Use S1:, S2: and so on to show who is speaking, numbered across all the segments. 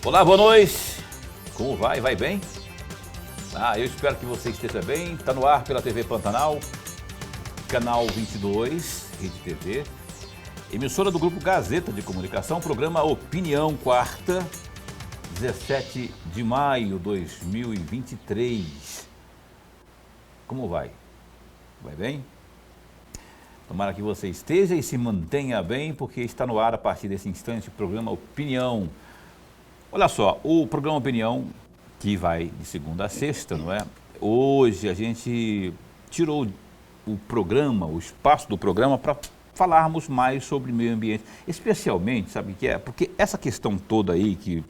S1: Olá, boa noite. Como vai? Vai bem? Eu espero que você esteja bem. Está no ar pela TV Pantanal, canal 22, Rede TV, emissora do Grupo Gazeta de Comunicação, programa Opinião, quarta, 17 de maio de 2023. Como vai? Vai bem? Tomara que você esteja e se mantenha bem, porque está no ar a partir desse instante o programa Opinião. Olha só, o programa Opinião, que vai de segunda a sexta, não é? Hoje a gente tirou o programa, o espaço do programa para falarmos mais sobre meio ambiente. Especialmente, sabe o que é? Porque essa questão toda aí que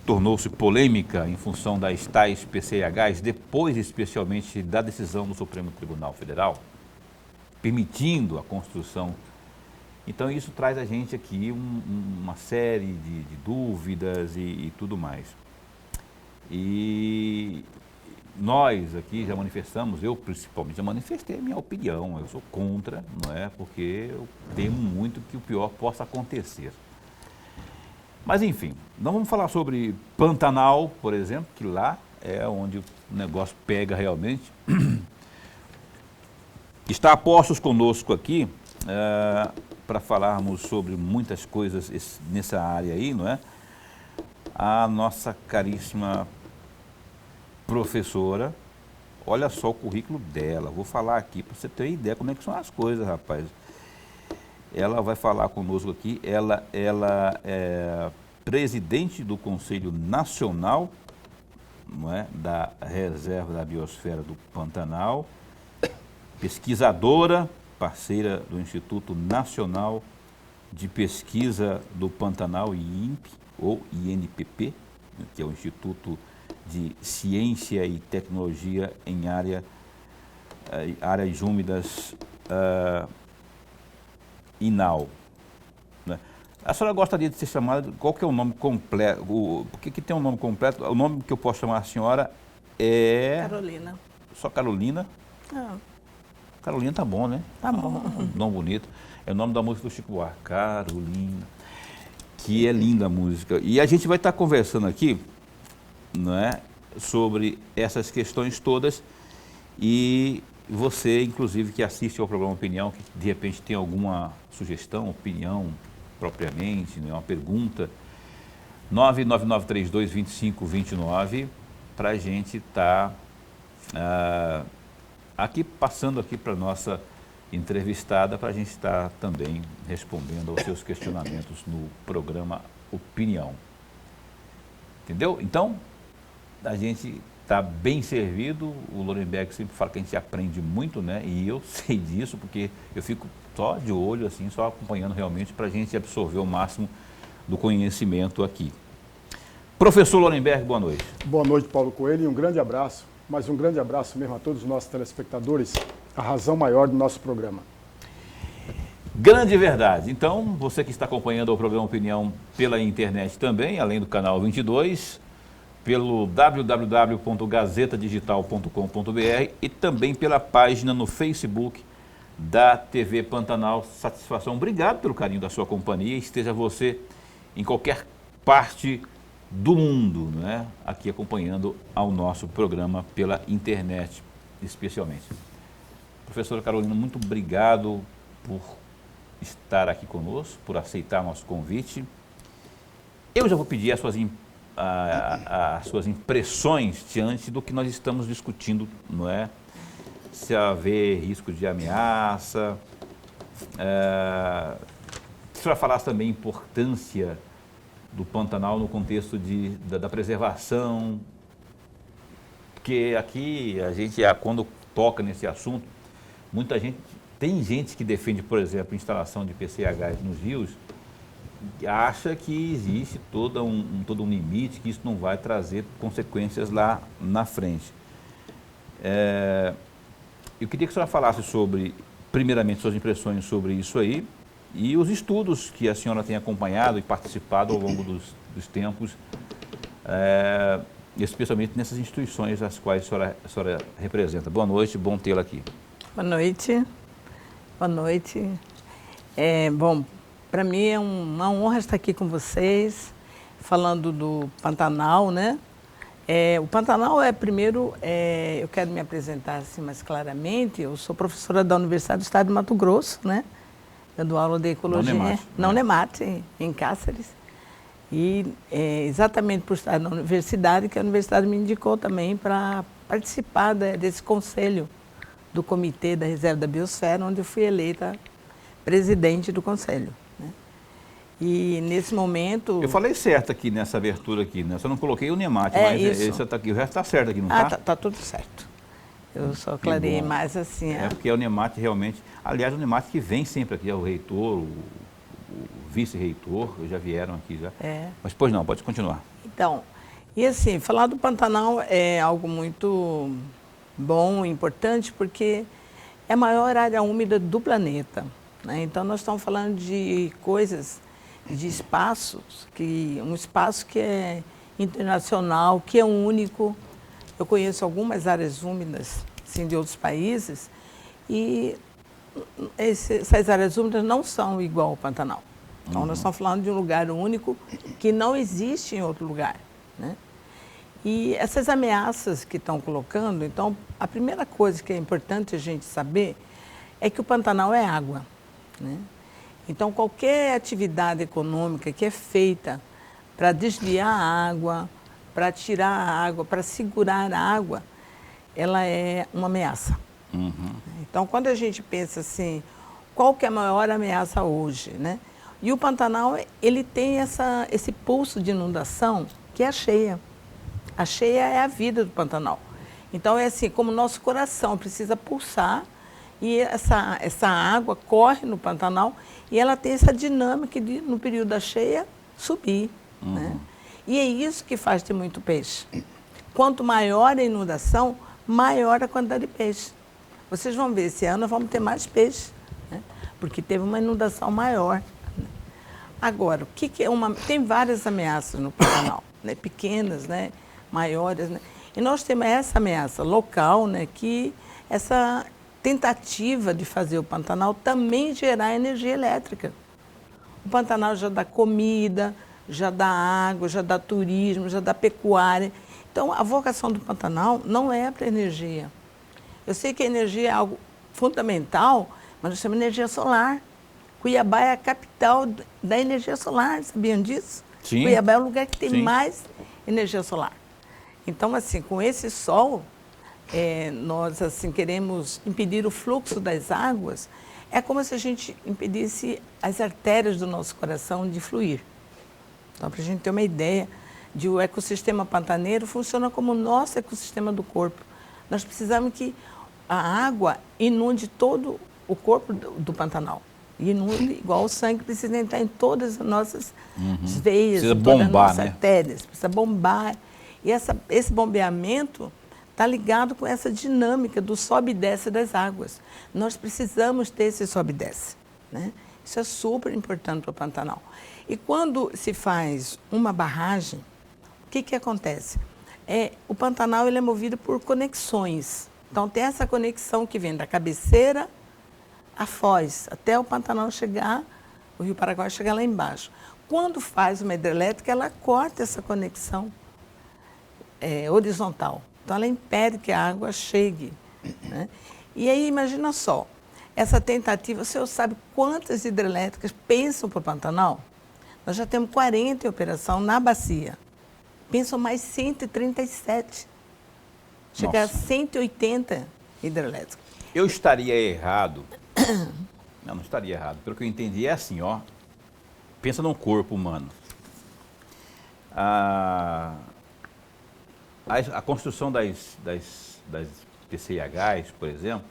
S1: tornou-se polêmica em função das tais PCHs, depois especialmente da decisão do Supremo Tribunal Federal, permitindo a construção. Então isso traz a gente aqui uma série de dúvidas e tudo mais. E nós aqui já manifestamos, eu principalmente já manifestei a minha opinião, eu sou contra, não é? Porque eu temo muito que o pior possa acontecer. Mas enfim, não vamos falar sobre Pantanal, por exemplo, que lá é onde o negócio pega realmente. Está a postos conosco aqui para falarmos sobre muitas coisas nessa área aí, não é? A nossa caríssima professora, olha só o currículo dela, vou falar aqui para você ter ideia como é que são as coisas, rapaz. Ela vai falar conosco aqui, ela é presidente do Conselho Nacional, não é, da Reserva da Biosfera do Pantanal, pesquisadora, parceira do Instituto Nacional de Pesquisa do Pantanal, INPE, ou INPP, que é o Instituto de Ciência e Tecnologia em áreas úmidas, INAU. Né? A senhora gostaria de ser chamada, qual que é o nome completo? Por que tem um nome completo? O nome que eu posso chamar a senhora é...
S2: Carolina.
S1: Só Carolina? Carolina tá bom, né?
S2: Tá bom.
S1: Nome bonito. É o nome da música do Chico Buarque, Carolina. Que é linda a música. E a gente vai estar conversando aqui, não é, sobre essas questões todas. E você, inclusive, que assiste ao programa Opinião, que de repente tem alguma sugestão, opinião propriamente, né, uma pergunta, 999322529, para a gente estar aqui, passando aqui para a nossa entrevistada, para a gente estar também respondendo aos seus questionamentos no programa Opinião. Entendeu? Então, a gente está bem servido. O Lorenberg sempre fala que a gente aprende muito, né? E eu sei disso, porque eu fico só de olho, assim, só acompanhando realmente para a gente absorver o máximo do conhecimento aqui. Professor Lorenberg, boa noite.
S3: Boa noite, Paulo Coelho, e um grande abraço, mas um grande abraço mesmo a todos os nossos telespectadores, a razão maior do nosso programa.
S1: Grande verdade. Então, você que está acompanhando o programa Opinião pela internet também, além do canal 22, pelo www.gazetadigital.com.br e também pela página no Facebook da TV Pantanal. Satisfação. Obrigado pelo carinho da sua companhia. Esteja você em qualquer parte do mundo, né? Aqui acompanhando ao nosso programa pela internet, especialmente. Professora Carolina, muito obrigado por estar aqui conosco, por aceitar nosso convite. Eu já vou pedir as suas impressões diante do que nós estamos discutindo, não é? Se haver risco de ameaça, se a senhora falasse também a importância do Pantanal no contexto da preservação, porque aqui a gente, quando toca nesse assunto, muita gente, tem gente que defende, por exemplo, a instalação de PCHs nos rios, acha que existe todo um limite, que isso não vai trazer consequências lá na frente. Eu queria que a senhora falasse sobre, primeiramente, suas impressões sobre isso aí e os estudos que a senhora tem acompanhado e participado ao longo dos tempos, especialmente nessas instituições as quais a senhora representa. Boa noite, bom tê-la aqui.
S2: Boa noite. Boa noite. Bom, para mim é uma honra estar aqui com vocês. falando do Pantanal, né? O Pantanal primeiro, eu quero me apresentar assim mais claramente. Eu sou professora da Universidade do Estado de Mato Grosso, né? Eu dou aula de ecologia na Unemate, em Cáceres. E exatamente por estar na universidade, que a universidade me indicou também para participar desse conselho do Comitê da Reserva da Biosfera, onde eu fui eleita presidente do conselho. Né? E nesse momento...
S1: Eu falei certo aqui nessa abertura aqui, né? Só não coloquei o Unemate, mas esse tá aqui, o resto está certo aqui, não está?
S2: Tá tudo certo. Eu só clareei mais assim.
S1: Porque a Unemate realmente... Aliás, a Unemate que vem sempre aqui, é o reitor, o vice-reitor, já vieram aqui já. Mas pois não, pode continuar.
S2: Então, e assim, falar do Pantanal é algo muito bom, importante, porque é a maior área úmida do planeta. Né? Então, nós estamos falando de coisas, de espaços, um espaço que é internacional, que é único. Eu conheço algumas áreas úmidas, assim, de outros países, e essas áreas úmidas não são igual ao Pantanal. Então, nós estamos falando de um lugar único que não existe em outro lugar. Né? E essas ameaças que estão colocando, então, a primeira coisa que é importante a gente saber é que o Pantanal é água. Né? Então, qualquer atividade econômica que é feita para desviar a água, para tirar a água, para segurar a água, ela é uma ameaça. Então, quando a gente pensa assim, qual que é a maior ameaça hoje, né? E o Pantanal, ele tem esse pulso de inundação que é a cheia. A cheia é a vida do Pantanal. Então, é assim, como o nosso coração precisa pulsar, e essa água corre no Pantanal, e ela tem essa dinâmica de, no período da cheia, subir. Né? E é isso que faz ter muito peixe. Quanto maior a inundação, maior a quantidade de peixe. Vocês vão ver, esse ano nós vamos ter mais peixe, né? Porque teve uma inundação maior. Agora, o que é tem várias ameaças no Pantanal, né? Pequenas, né? Maiores, né? E nós temos essa ameaça local, né? Que essa tentativa de fazer o Pantanal também gerar energia elétrica. O Pantanal já dá comida, já dá água, já dá turismo, já dá pecuária. Então, a vocação do Pantanal não é para energia. Eu sei que a energia é algo fundamental, mas nós temos energia solar. Cuiabá é a capital da energia solar, sabiam disso?
S1: Sim.
S2: Cuiabá é o lugar que tem mais energia solar. Então, assim, com esse sol, nós assim, queremos impedir o fluxo das águas. É como se a gente impedisse as artérias do nosso coração de fluir. Então, para a gente ter uma ideia, o ecossistema pantaneiro funciona como o nosso ecossistema do corpo. Nós precisamos que a água inunde todo o corpo do Pantanal. E inunde igual o sangue precisa entrar em todas as nossas veias,
S1: precisa
S2: em todas as
S1: bombar,
S2: nossas
S1: né?
S2: artérias. Precisa bombar. E esse bombeamento está ligado com essa dinâmica do sobe e desce das águas. Nós precisamos ter esse sobe e desce. Né? Isso é super importante para o Pantanal. E quando se faz uma barragem, o que acontece? O Pantanal ele é movido por conexões. Então, tem essa conexão que vem da cabeceira à foz, até o Pantanal chegar, o Rio Paraguai chegar lá embaixo. Quando faz uma hidrelétrica, ela corta essa conexão horizontal. Então, ela impede que a água chegue. Né? E aí, imagina só, essa tentativa, o senhor sabe quantas hidrelétricas pensam para o Pantanal? Nós já temos 40 em operação na bacia. Pensam mais 137. Chegar a 180 hidrelétricas.
S1: Eu estaria errado. Não estaria errado. Pelo que eu entendi, é assim, ó. Pensa num corpo humano. A construção das PCIHs, por exemplo,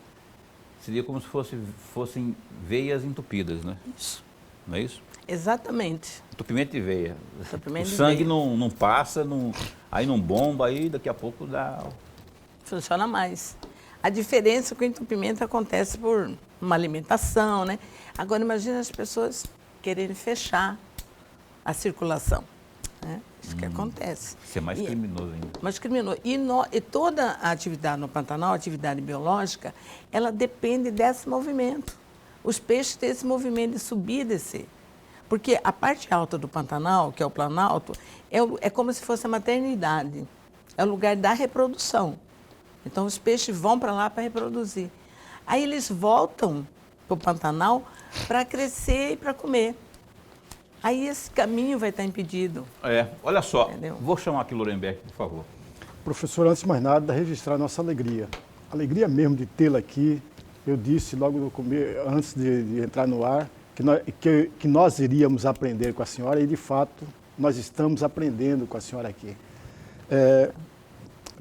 S1: seria como se fossem veias entupidas, né?
S2: Isso.
S1: Não é isso?
S2: Exatamente.
S1: Entupimento de veia.
S2: Entupimento
S1: o
S2: de
S1: sangue
S2: veia.
S1: não passa, aí não bomba, aí daqui a pouco dá...
S2: Funciona mais. A diferença é que o entupimento acontece por uma alimentação, né? Agora, imagina as pessoas quererem fechar a circulação. Né? Isso que acontece.
S1: Isso é mais criminoso ainda.
S2: Mais criminoso. E toda a atividade no Pantanal, a atividade biológica, ela depende desse movimento. Os peixes têm esse movimento de subir e descer. Porque a parte alta do Pantanal, que é o Planalto, é como se fosse a maternidade. É o lugar da reprodução. Então, os peixes vão para lá para reproduzir. Aí eles voltam para o Pantanal para crescer e para comer. Aí esse caminho vai estar impedido.
S1: Olha só,
S2: Entendeu?
S1: vou chamar aqui Lorenberg, por favor.
S3: Professor, antes de mais nada, registrar a nossa alegria. Alegria mesmo de tê-la aqui. Eu disse logo no começo, antes de entrar no ar, que nós iríamos aprender com a senhora e, de fato, nós estamos aprendendo com a senhora aqui.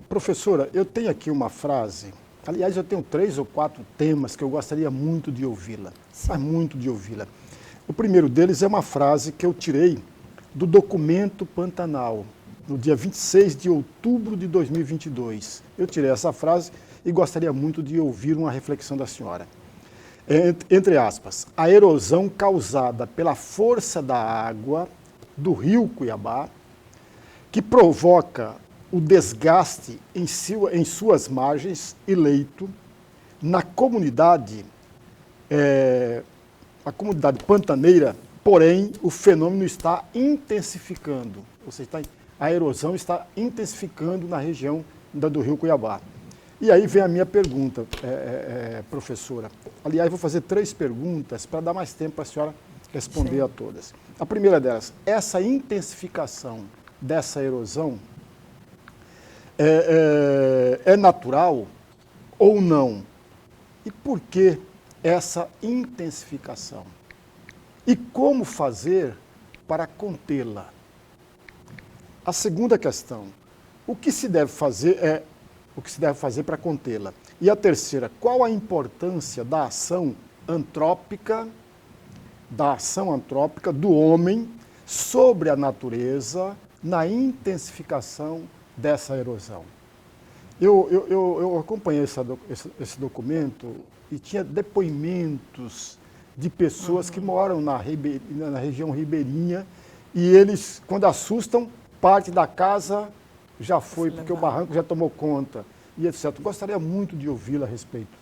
S3: Professora, eu tenho aqui uma frase, aliás, eu tenho 3 ou 4 temas que eu gostaria muito de ouvi-la, mas muito de ouvi-la. O primeiro deles é uma frase que eu tirei do documento Pantanal, no dia 26 de outubro de 2022. Eu tirei essa frase e gostaria muito de ouvir uma reflexão da senhora. Entre aspas, a erosão causada pela força da água do rio Cuiabá, que provoca o desgaste em suas margens e leito, na comunidade, a comunidade pantaneira, porém, o fenômeno está intensificando, ou seja, a erosão está intensificando na região do rio Cuiabá. E aí vem a minha pergunta, professora. Aliás, vou fazer 3 perguntas para dar mais tempo para a senhora responder a todas. A primeira delas, essa intensificação dessa erosão é natural ou não? E por que essa intensificação? E como fazer para contê-la? A segunda questão, o que se deve fazer para contê-la? E a terceira, qual a importância da ação antrópica do homem sobre a natureza na intensificação dessa erosão? Eu acompanhei esse documento e tinha depoimentos de pessoas que moram na região ribeirinha e eles, quando assustam, parte da casa já foi, porque o barranco já tomou conta, e etc. Gostaria muito de ouvi-la a respeito.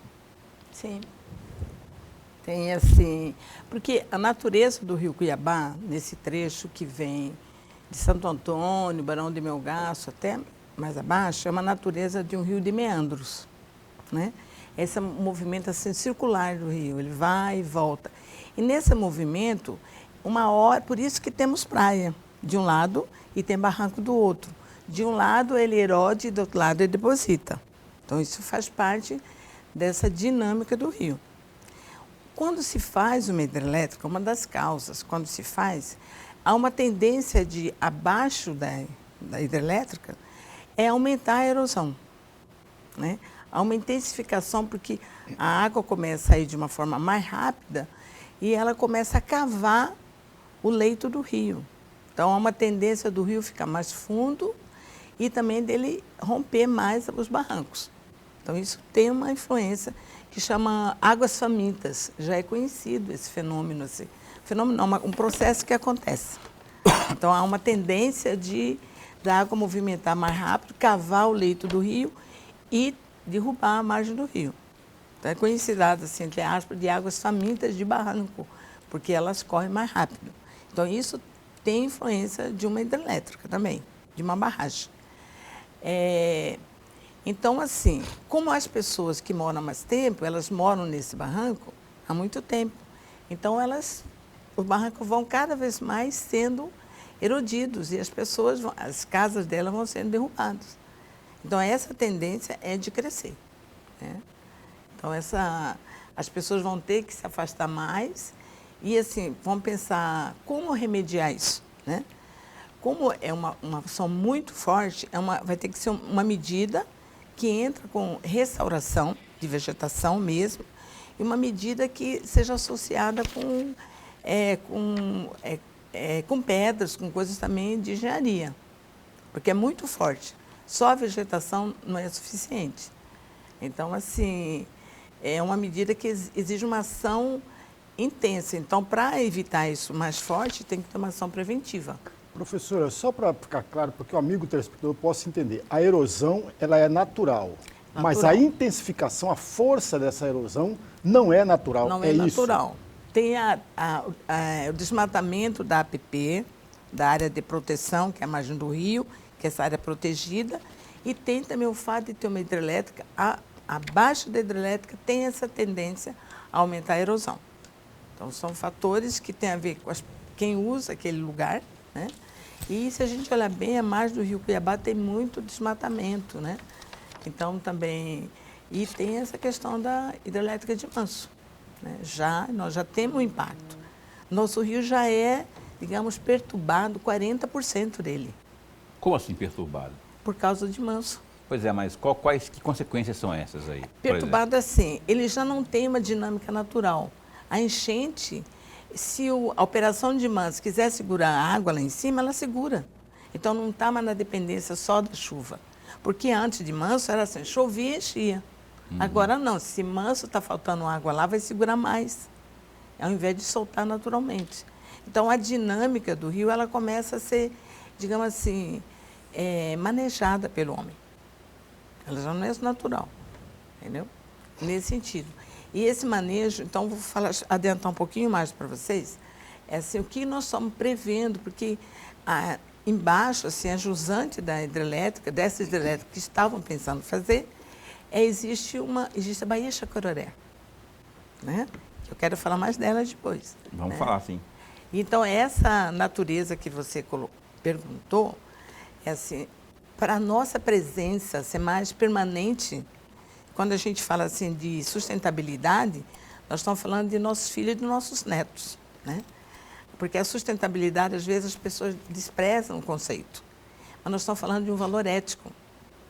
S2: Sim. Tem assim, porque a natureza do rio Cuiabá, nesse trecho que vem de Santo Antônio, Barão de Melgaço, até mais abaixo, é uma natureza de um rio de meandros, né? Esse movimento assim, circular do rio, ele vai e volta. E nesse movimento, uma hora, por isso que temos praia de um lado e tem barranco do outro. De um lado ele erode e do outro lado ele deposita. Então isso faz parte dessa dinâmica do rio. Quando se faz uma hidrelétrica, uma das causas, quando se faz, há uma tendência de, abaixo da hidrelétrica, é aumentar a erosão, né? Há uma intensificação porque a água começa a ir de uma forma mais rápida e ela começa a cavar o leito do rio. Então há uma tendência do rio ficar mais fundo e também dele romper mais os barrancos. Então isso tem uma influência que chama águas famintas. Já é conhecido esse fenômeno, assim. Fenômeno não, um processo que acontece. Então há uma tendência da água movimentar mais rápido, cavar o leito do rio e derrubar a margem do rio. Então é conhecida, assim, entre aspas, de águas famintas de barranco, porque elas correm mais rápido. Então isso tem influência de uma hidrelétrica também, de uma barragem. Então, assim, como as pessoas que moram há mais tempo, elas moram nesse barranco há muito tempo. Então, os barrancos vão cada vez mais sendo erodidos e as casas delas vão sendo derrubadas. Então, essa tendência é de crescer, né? Então, as pessoas vão ter que se afastar mais e, assim, vão pensar como remediar isso, né? Como é uma ação muito forte, vai ter que ser uma medida que entra com restauração de vegetação mesmo, e uma medida que seja associada com pedras, com coisas também de engenharia, porque é muito forte. Só a vegetação não é suficiente. Então, assim, é uma medida que exige uma ação intensa. Então, para evitar isso mais forte, tem que ter uma ação preventiva.
S3: Professora, só para ficar claro, porque o amigo telespectador possa entender, a erosão ela é natural, mas a intensificação, a força dessa erosão não é natural.
S2: Não é natural. Tem o desmatamento da APP, da área de proteção, que é a margem do rio, que é essa área protegida, e tem também o fato de ter uma hidrelétrica, abaixo da hidrelétrica tem essa tendência a aumentar a erosão. Então, são fatores que têm a ver com quem usa aquele lugar, né? E se a gente olhar bem, a margem do rio Cuiabá tem muito desmatamento, né? Então, também... E tem essa questão da hidrelétrica de Manso, né? Nós já temos um impacto. Nosso rio já é, digamos, perturbado, 40% dele.
S1: Como assim perturbado?
S2: Por causa de Manso.
S1: Pois é, mas que consequências são essas aí?
S2: Perturbado assim, ele já não tem uma dinâmica natural. A enchente, se a operação de Manso quiser segurar a água lá em cima, ela segura. Então não está mais na dependência só da chuva. Porque antes de Manso era assim, chovia e enchia. Agora não, se Manso está faltando água lá, vai segurar mais, ao invés de soltar naturalmente. Então a dinâmica do rio, ela começa a ser, digamos assim, manejada pelo homem. Ela já não é natural, entendeu? Nesse sentido. E esse manejo, então vou adiantar um pouquinho mais para vocês, é assim, o que nós estamos prevendo, porque embaixo, assim, a jusante da hidrelétrica, dessa hidrelétrica que estavam pensando fazer, existe a Baía Chacororé, né? Eu quero falar mais dela depois.
S1: Vamos falar, sim.
S2: Então, essa natureza que você perguntou, é assim, para a nossa presença ser mais permanente, quando a gente fala assim de sustentabilidade, nós estamos falando de nossos filhos e de nossos netos, né? Porque a sustentabilidade, às vezes, as pessoas desprezam o conceito. Mas nós estamos falando de um valor ético.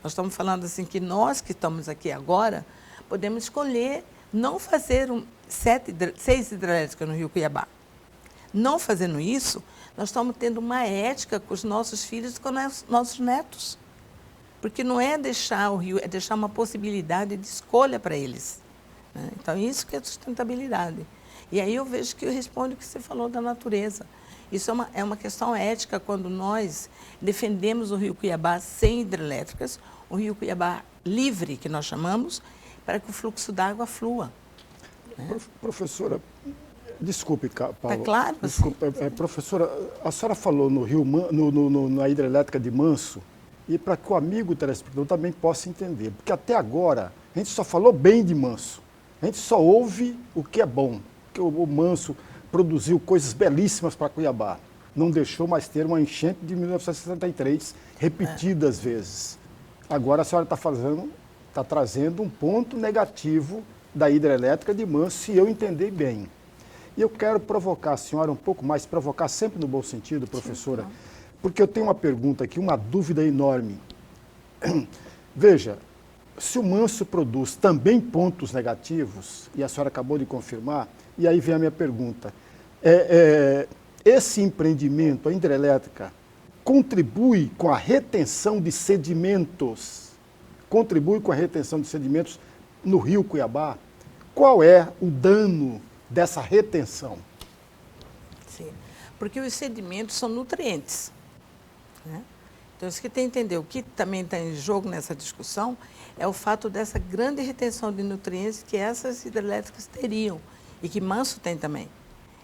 S2: Nós estamos falando assim que nós que estamos aqui agora, podemos escolher não fazer 6 hidrelétricas no Rio Cuiabá. Não fazendo isso, nós estamos tendo uma ética com os nossos filhos e com os nossos netos. Porque não é deixar o rio, é deixar uma possibilidade de escolha para eles, né? Então, isso que é sustentabilidade. E aí eu vejo que eu respondo o que você falou da natureza. Isso é uma questão ética quando nós defendemos o Rio Cuiabá sem hidrelétricas, o Rio Cuiabá livre, que nós chamamos, para que o fluxo d'água flua, né?
S3: Professora, desculpe, Paulo.
S2: Está claro?
S3: Desculpe, professora, a senhora falou no Rio, na hidrelétrica de Manso, e para que o amigo telespectador também possa entender, porque até agora a gente só falou bem de Manso, a gente só ouve o que é bom, que o Manso produziu coisas belíssimas para Cuiabá, não deixou mais ter uma enchente de 1963, repetidas vezes. Agora a senhora está trazendo um ponto negativo da hidrelétrica de Manso, se eu entender bem. E eu quero provocar a senhora um pouco mais, provocar sempre no bom sentido, professora, sim, porque eu tenho uma pergunta aqui, uma dúvida enorme. Veja, se o Manso produz também pontos negativos, e a senhora acabou de confirmar, e aí vem a minha pergunta, esse empreendimento, a hidrelétrica, contribui com a retenção de sedimentos, no Rio Cuiabá? Qual é o dano dessa retenção?
S2: Sim, porque os sedimentos são nutrientes, né? Então, isso que tem que entender. O que também está em jogo nessa discussão é o fato dessa grande retenção de nutrientes que essas hidrelétricas teriam e que Manso tem também.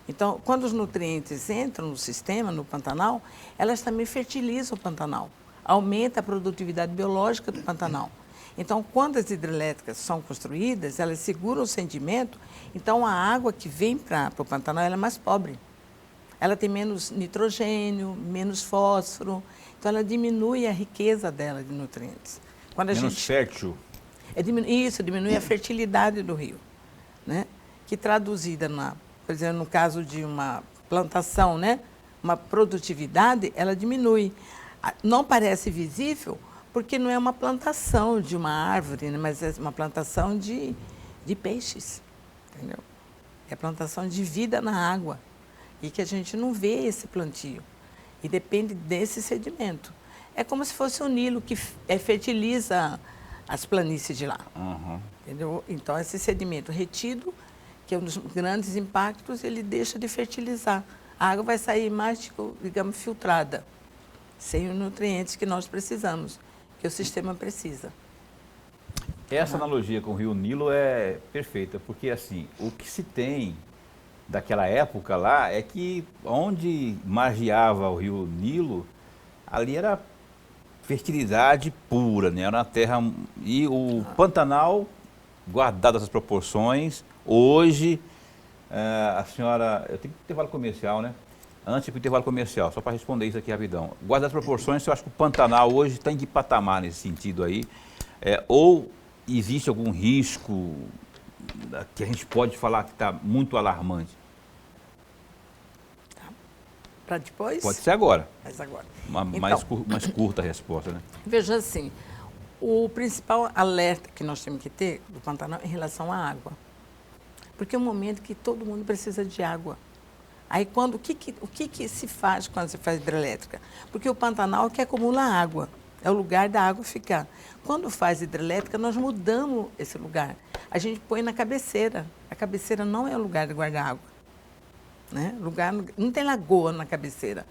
S2: Então, quando os nutrientes entram no sistema, no Pantanal, elas também fertilizam o Pantanal, aumenta a produtividade biológica do Pantanal. Então, quando as hidrelétricas são construídas, elas seguram o sedimento, então a água que vem para o Pantanal ela é mais pobre. Ela tem menos nitrogênio, menos fósforo, então ela diminui a riqueza dela de nutrientes.
S1: Menos fértil.
S2: Isso, diminui a fertilidade do rio, né? Que traduzida, por exemplo, no caso de uma plantação, né? Uma produtividade, ela diminui. Não parece visível, porque não é uma plantação de uma árvore, né? Mas é uma plantação de peixes, entendeu? É plantação de vida na água. E que a gente não vê esse plantio. E depende desse sedimento. É como se fosse o Nilo que fertiliza as planícies de lá.
S1: Uhum.
S2: Entendeu? Então, esse sedimento retido, que é um dos grandes impactos, ele deixa de fertilizar. A água vai sair mais, digamos, filtrada, sem os nutrientes que nós precisamos, que o sistema precisa.
S1: Essa analogia com o Rio Nilo é perfeita, porque assim, o que se tem daquela época lá é que onde margeava o rio Nilo, ali era fertilidade pura, né? Era uma terra... E o Pantanal, guardado essas proporções, hoje, a senhora... Eu tenho que intervalo comercial, né? Antes do intervalo comercial, só para responder isso aqui rapidão. Guardado as proporções, eu acho que o Pantanal hoje está em que patamar nesse sentido aí? Ou existe algum risco que a gente pode falar que está muito alarmante?
S2: Para depois?
S1: Pode ser agora.
S2: Mas agora.
S1: Mais curta a resposta, né?
S2: Veja assim, o principal alerta que nós temos que ter do Pantanal é em relação à água. Porque é um momento que todo mundo precisa de água. Aí o que se faz quando se faz hidrelétrica? Porque o Pantanal que acumula água, é o lugar da água ficar. Quando faz hidrelétrica, nós mudamos esse lugar. A gente põe na cabeceira. A cabeceira não é o lugar de guardar água. Né? Não tem lagoa na cabeceira.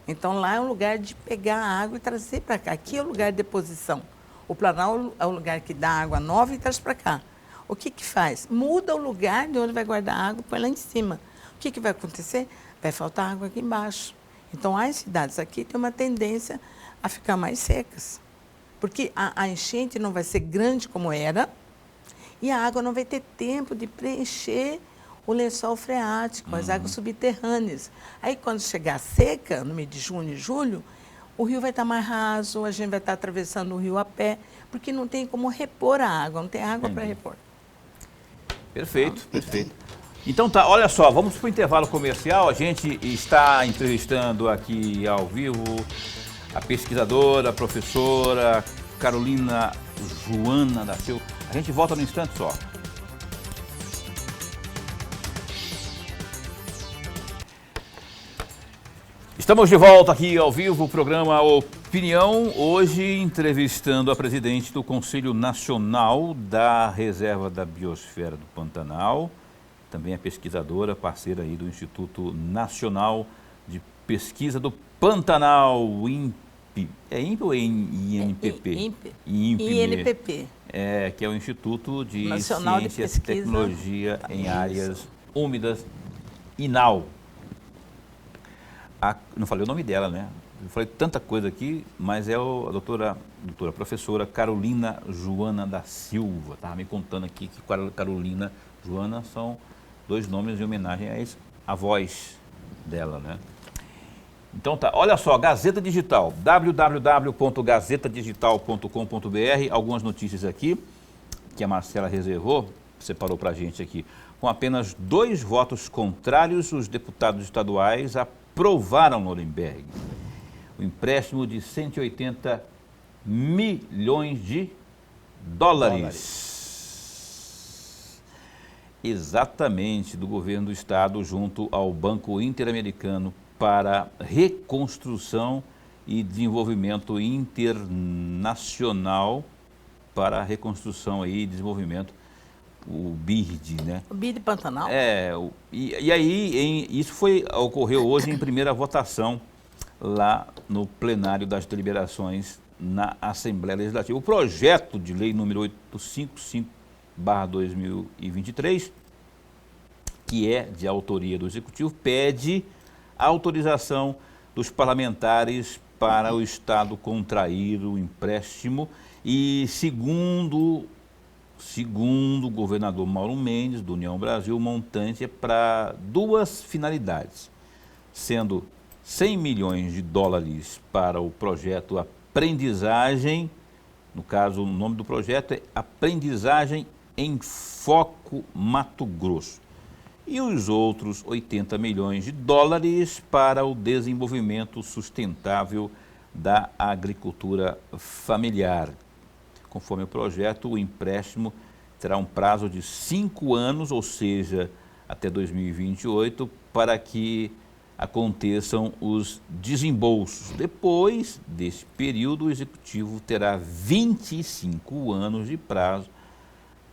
S2: Então lá é um lugar de pegar a água e trazer para cá. Aqui é o lugar de deposição. O Planalto é o lugar que dá água nova e traz para cá. O que faz? Muda o lugar de onde vai guardar a água, põe lá em cima. O que vai acontecer? Vai faltar água aqui embaixo. Então as cidades aqui têm uma tendência a ficar mais secas. Porque a enchente não vai ser grande como era e a água não vai ter tempo de preencher o lençol freático, as águas subterrâneas. Aí, quando chegar a seca, no mês de junho e julho, o rio vai estar mais raso, a gente vai estar atravessando o rio a pé, porque não tem como repor a água, não tem água para repor.
S1: Perfeito, perfeito. Então tá, olha só, vamos para o intervalo comercial. A gente está entrevistando aqui ao vivo a pesquisadora, a professora Carolina Joana da Silva. A gente volta no instante só. Estamos de volta aqui ao vivo, o programa Opinião, hoje entrevistando a presidente do Conselho Nacional da Reserva da Biosfera do Pantanal, também a pesquisadora, parceira aí do Instituto Nacional de Pesquisa do Pantanal, INPE. É INPE ou é INPP?
S2: INPE.
S1: INPP. Que é o Instituto de
S2: Nacional
S1: Ciências
S2: de
S1: e Tecnologia em Áreas Úmidas, INAU. Não falei o nome dela, né? Eu falei tanta coisa aqui, mas é a doutora professora Carolina Joana da Silva. Estava me contando aqui que Carolina Joana são dois nomes em homenagem à voz dela, né? Então tá, olha só, Gazeta Digital, www.gazetadigital.com.br, algumas notícias aqui que a Marcela reservou, separou para a gente aqui. Com apenas 2 votos contrários, os deputados estaduais aprovaram Nuremberg. O empréstimo de 180 milhões de dólares. Exatamente, do governo do estado junto ao Banco Interamericano para Reconstrução e Desenvolvimento Internacional, para reconstrução e desenvolvimento, o BIRD, né?
S2: O BIRD Pantanal?
S1: E aí isso ocorreu hoje em primeira votação lá no plenário das deliberações na Assembleia Legislativa. O projeto de lei número 855/2023, que é de autoria do Executivo, pede a autorização dos parlamentares para o Estado contrair o empréstimo e, segundo o governador Mauro Mendes, do União Brasil, o montante é para 2 finalidades, sendo 100 milhões de dólares para o projeto Aprendizagem, no caso, o nome do projeto é Aprendizagem em Foco Mato Grosso, e os outros 80 milhões de dólares para o desenvolvimento sustentável da agricultura familiar. Conforme o projeto, o empréstimo terá um prazo de 5 anos, ou seja, até 2028, para que aconteçam os desembolsos. Depois desse período, o Executivo terá 25 anos de prazo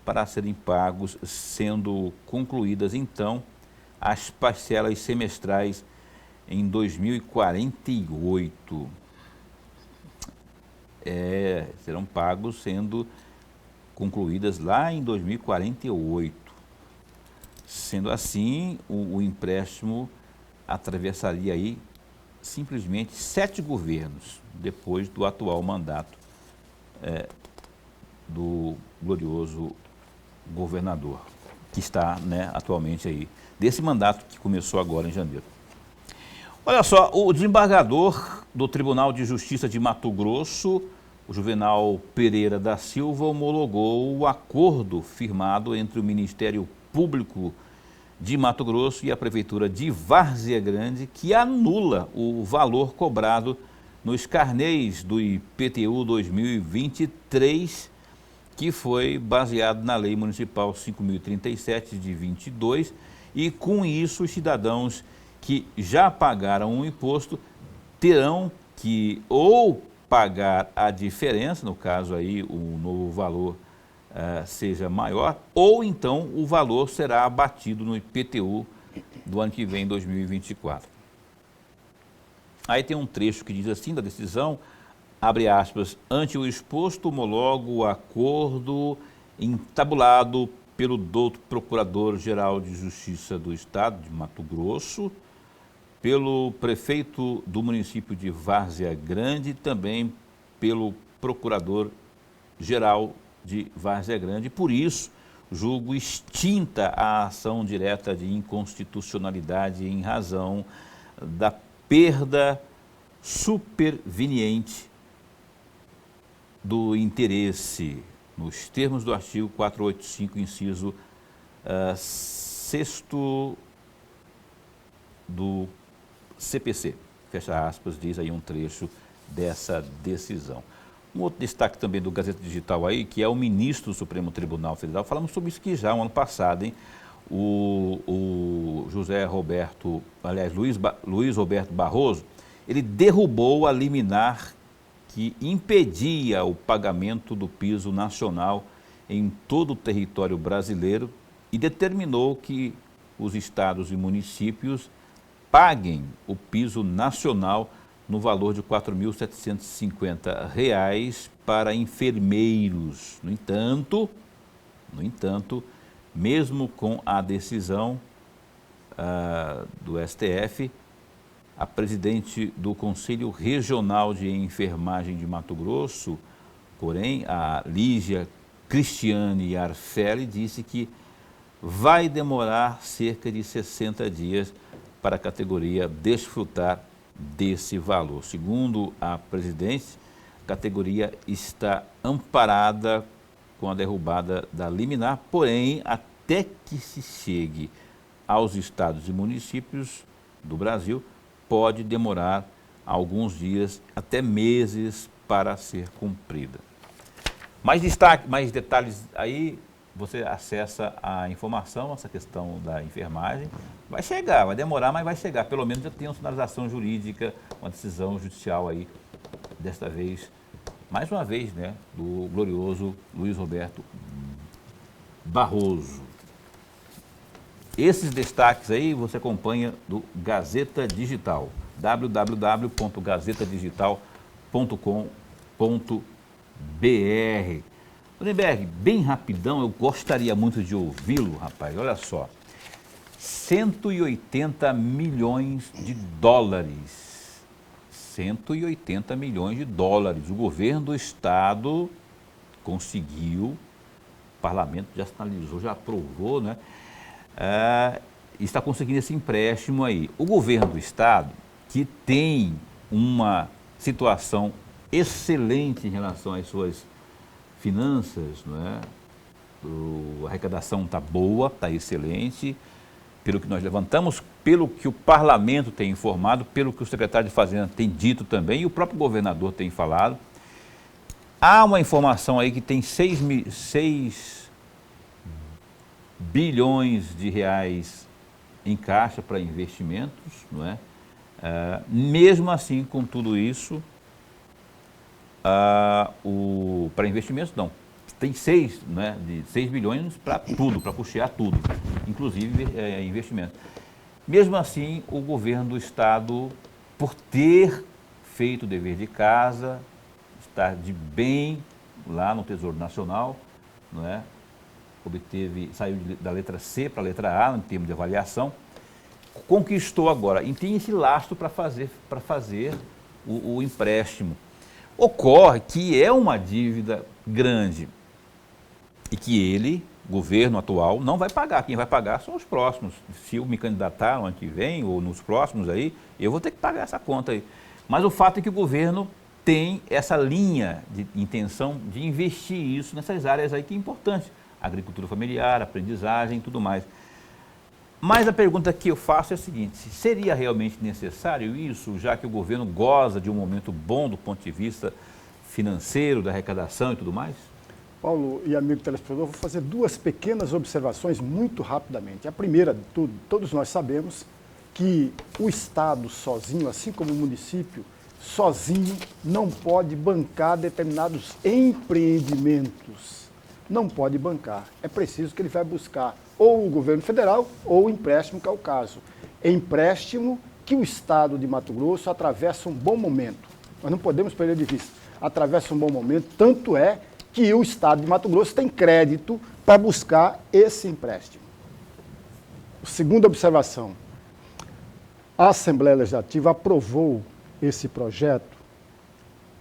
S1: para serem pagos, sendo concluídas, então, as parcelas semestrais em 2048. Serão pagos sendo concluídas lá em 2048. Sendo assim, o empréstimo atravessaria aí simplesmente 7 governos, depois do atual mandato do glorioso governador, que está, né, atualmente aí, desse mandato que começou agora em janeiro. Olha só, o desembargador do Tribunal de Justiça de Mato Grosso, o Juvenal Pereira da Silva, homologou o acordo firmado entre o Ministério Público de Mato Grosso e a Prefeitura de Várzea Grande, que anula o valor cobrado nos carnês do IPTU 2023, que foi baseado na Lei Municipal 5.037 de 22, e com isso os cidadãos que já pagaram o imposto terão que ou pagar a diferença, no caso aí o novo valor seja maior, ou então o valor será abatido no IPTU do ano que vem, 2024. Aí tem um trecho que diz assim, da decisão, abre aspas, ante o exposto, homologo o acordo entabulado pelo douto Procurador-Geral de Justiça do Estado de Mato Grosso, pelo prefeito do município de Várzea Grande e também pelo Procurador-Geral de Várzea Grande. Por isso, julgo extinta a ação direta de inconstitucionalidade em razão da perda superveniente do interesse, nos termos do artigo 485, inciso 6º do CPC. Fecha aspas, diz aí um trecho dessa decisão. Um outro destaque também do Gazeta Digital aí, que é o ministro do Supremo Tribunal Federal, falamos sobre isso que já no ano passado, hein? O José Roberto, aliás, Luiz Roberto Barroso, ele derrubou a liminar que impedia o pagamento do piso nacional em todo o território brasileiro e determinou que os estados e municípios paguem o piso nacional no valor de R$ 4.750 para enfermeiros. No entanto, mesmo com a decisão do STF, a presidente do Conselho Regional de Enfermagem de Mato Grosso, porém, a Lígia Cristiane Arfelli, disse que vai demorar cerca de 60 dias para a categoria desfrutar desse valor. Segundo a presidente, a categoria está amparada com a derrubada da liminar, porém, até que se chegue aos estados e municípios do Brasil, pode demorar alguns dias, até meses, para ser cumprida. Mais destaque, mais detalhes aí, você acessa a informação, essa questão da enfermagem. Vai chegar, vai demorar, mas vai chegar. Pelo menos já tem uma sinalização jurídica, uma decisão judicial aí, desta vez, mais uma vez, né, do glorioso Luiz Roberto Barroso. Esses destaques aí você acompanha do Gazeta Digital, www.gazetadigital.com.br. Lindenberg, bem rapidão, eu gostaria muito de ouvi-lo, rapaz. Olha só, 180 milhões de dólares. 180 milhões de dólares. O governo do estado conseguiu, o parlamento já sinalizou, já aprovou, né? Está conseguindo esse empréstimo aí. O governo do estado, que tem uma situação excelente em relação às suas finanças, não é? A arrecadação está boa, está excelente, pelo que nós levantamos, pelo que o parlamento tem informado, pelo que o secretário de Fazenda tem dito também, e o próprio governador tem falado. Há uma informação aí que tem 6 bilhões de reais em caixa para investimentos, não é? Mesmo assim, com tudo isso, para investimentos não, tem 6 bilhões para tudo, para custear tudo, inclusive investimento. Mesmo assim, o governo do estado, por ter feito o dever de casa, está de bem lá no Tesouro Nacional, não é? saiu da letra C para a letra A, em termos de avaliação, conquistou agora, e tem esse lastro para fazer o empréstimo. Ocorre que é uma dívida grande e que ele, governo atual, não vai pagar. Quem vai pagar são os próximos. Se eu me candidatar no ano que vem ou nos próximos aí, eu vou ter que pagar essa conta aí. Mas o fato é que o governo tem essa linha de intenção de investir isso nessas áreas aí que é importante. Agricultura familiar, aprendizagem e tudo mais. Mas a pergunta que eu faço é a seguinte: seria realmente necessário isso, já que o governo goza de um momento bom do ponto de vista financeiro, da arrecadação e tudo mais?
S3: Paulo e amigo telespectador, vou fazer duas pequenas observações muito rapidamente. A primeira de tudo, todos nós sabemos que o Estado sozinho, assim como o município, sozinho não pode bancar determinados empreendimentos. Não pode bancar. É preciso que ele vai buscar ou o governo federal ou o empréstimo, que é o caso. É empréstimo que o Estado de Mato Grosso atravessa um bom momento. Nós não podemos perder de vista. Atravessa um bom momento, tanto é que o Estado de Mato Grosso tem crédito para buscar esse empréstimo. Segunda observação. A Assembleia Legislativa aprovou esse projeto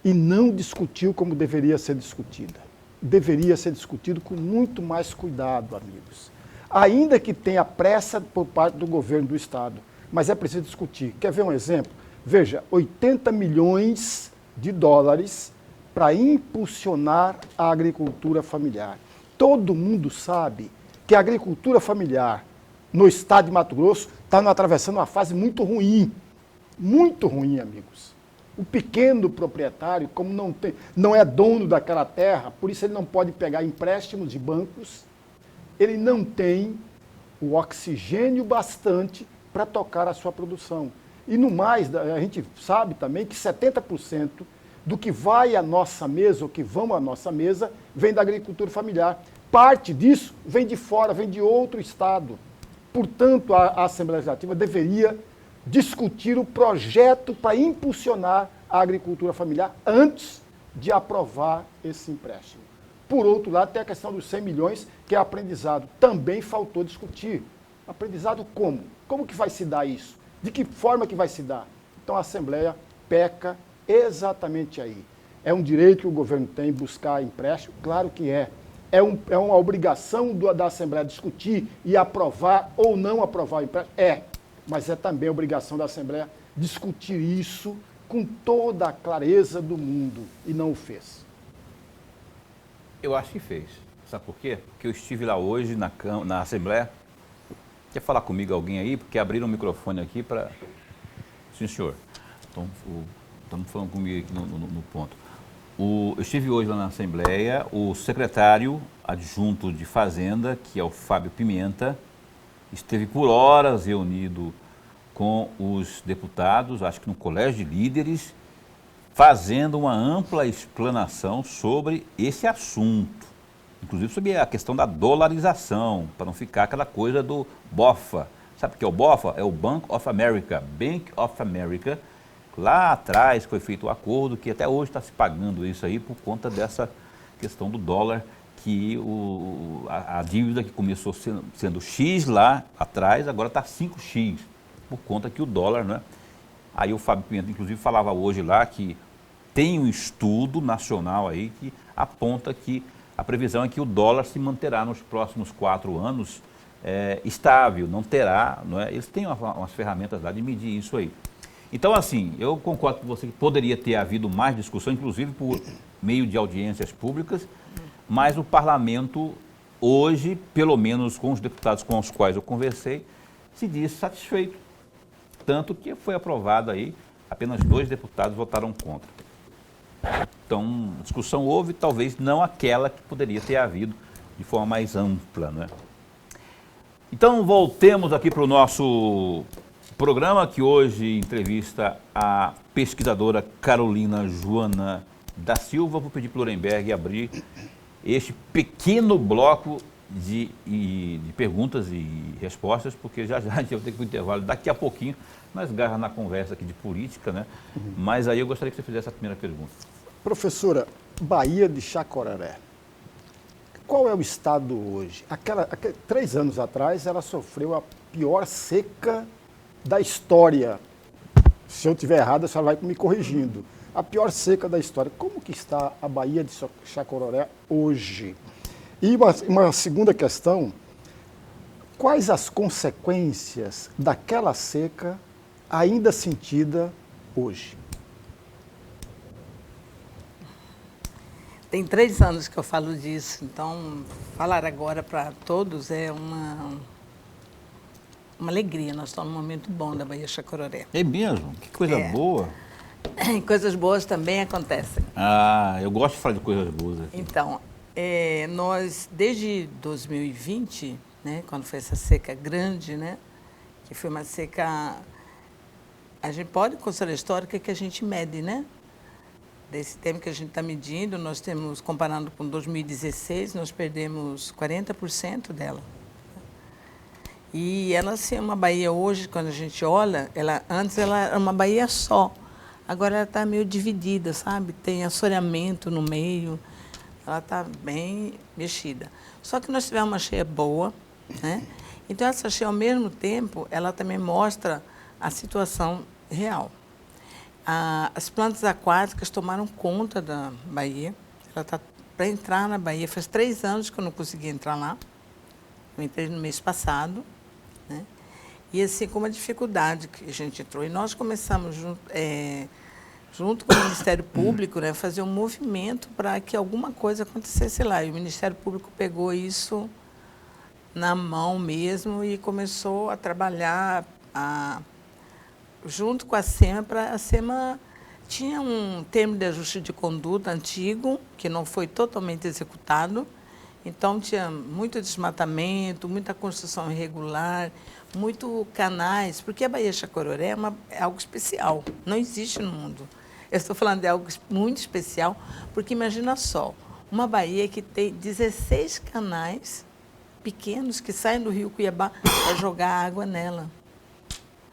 S3: e não discutiu como deveria ser discutida. Deveria ser discutido com muito mais cuidado, amigos. Ainda que tenha pressa por parte do governo do Estado, mas é preciso discutir. Quer ver um exemplo? Veja, 80 milhões de dólares para impulsionar a agricultura familiar. Todo mundo sabe que a agricultura familiar no estado de Mato Grosso está atravessando uma fase muito ruim, amigos. O pequeno proprietário, como não é dono daquela terra, por isso ele não pode pegar empréstimos de bancos, ele não tem o oxigênio bastante para tocar a sua produção. E no mais, a gente sabe também que 70% do que vai à nossa mesa, ou que vão à nossa mesa, vem da agricultura familiar. Parte disso vem de fora, vem de outro estado. Portanto, a Assembleia Legislativa deveria discutir o projeto para impulsionar a agricultura familiar antes de aprovar esse empréstimo. Por outro lado, tem a questão dos 100 milhões, que é aprendizado. Também faltou discutir. Aprendizado como? Como que vai se dar isso? De que forma que vai se dar? Então, a Assembleia peca exatamente aí. É um direito que o governo tem buscar empréstimo? Claro que é. É uma obrigação da Assembleia discutir e aprovar ou não aprovar o empréstimo? É. Mas é também obrigação da Assembleia discutir isso com toda a clareza do mundo, e não o fez.
S1: Eu acho que fez. Sabe por quê? Porque eu estive lá hoje na Assembleia. Quer falar comigo alguém aí? Porque abriram o microfone aqui para... Sim, senhor. Então, estamos falando comigo aqui no ponto. Eu estive hoje lá na Assembleia, o secretário adjunto de Fazenda, que é o Fábio Pimenta, esteve por horas reunido com os deputados, acho que no Colégio de Líderes, fazendo uma ampla explanação sobre esse assunto, inclusive sobre a questão da dolarização, para não ficar aquela coisa do BOFA. Sabe o que é o BOFA? É o Bank of America. Bank of America. Lá atrás foi feito o acordo que até hoje está se pagando isso aí por conta dessa questão do dólar, que a dívida que começou sendo X lá atrás, agora está 5X, por conta que o dólar, né? Aí o Fábio Pimenta, inclusive, falava hoje lá que tem um estudo nacional aí que aponta que a previsão é que o dólar se manterá nos próximos 4 anos estável, não terá, não é? Eles têm umas ferramentas lá de medir isso aí. Então, assim, eu concordo com você que poderia ter havido mais discussão, inclusive por meio de audiências públicas, mas o parlamento, hoje, pelo menos com os deputados com os quais eu conversei, se disse satisfeito. Tanto que foi aprovado aí, apenas 2 deputados votaram contra. Então, discussão houve, talvez não aquela que poderia ter havido de forma mais ampla, né? Então, voltemos aqui para o nosso programa, que hoje entrevista a pesquisadora Carolina Joana da Silva. Vou pedir para o Lorenberg abrir este pequeno bloco de perguntas e respostas, porque já a gente vai ter que ir para o intervalo daqui a pouquinho, nós garra na conversa aqui de política, né? Mas aí eu gostaria que você fizesse a primeira pergunta.
S3: Professora, Baía de Chacoraré. qual é o estado hoje? 3 anos atrás, ela sofreu a pior seca da história. Se eu estiver errado, a senhora vai me corrigindo. A pior seca da história. Como que está a Baía de Chacororé hoje? E uma segunda questão, quais as consequências daquela seca ainda sentida hoje?
S2: Tem 3 anos que eu falo disso, então falar agora para todos é uma alegria. Nós estamos num momento bom da Baía Chacororé.
S1: É mesmo? Que coisa boa.
S2: Coisas boas também acontecem.
S1: Ah, eu gosto de falar de coisas boas aqui.
S2: Então, nós, desde 2020, né, quando foi essa seca grande, né, que foi uma seca... A gente pode considerar histórica que a gente mede, né? Desse tempo que a gente está medindo, nós temos, comparando com 2016, nós perdemos 40% dela. E ela, assim, é uma baía hoje, quando a gente olha, antes ela era uma baía só. Agora ela está meio dividida, sabe? Tem assoreamento no meio, ela está bem mexida. Só que nós tivemos uma cheia boa, né? Então essa cheia, ao mesmo tempo, ela também mostra a situação real. As plantas aquáticas tomaram conta da baía. Ela está para entrar na baía. Faz 3 anos que eu não consegui entrar lá. Eu entrei no mês passado, né? E assim, com uma dificuldade que a gente entrou. E nós começamos, junto com o Ministério Público, né, fazer um movimento para que alguma coisa acontecesse lá. E o Ministério Público pegou isso na mão mesmo e começou a trabalhar junto com a SEMA. A SEMA tinha um termo de ajuste de conduta antigo, que não foi totalmente executado. Então, tinha muito desmatamento, muita construção irregular, muito canais, porque a Baía Chacororé é algo especial, não existe no mundo. Eu estou falando de algo muito especial, porque imagina só, uma baía que tem 16 canais pequenos que saem do rio Cuiabá para jogar água nela.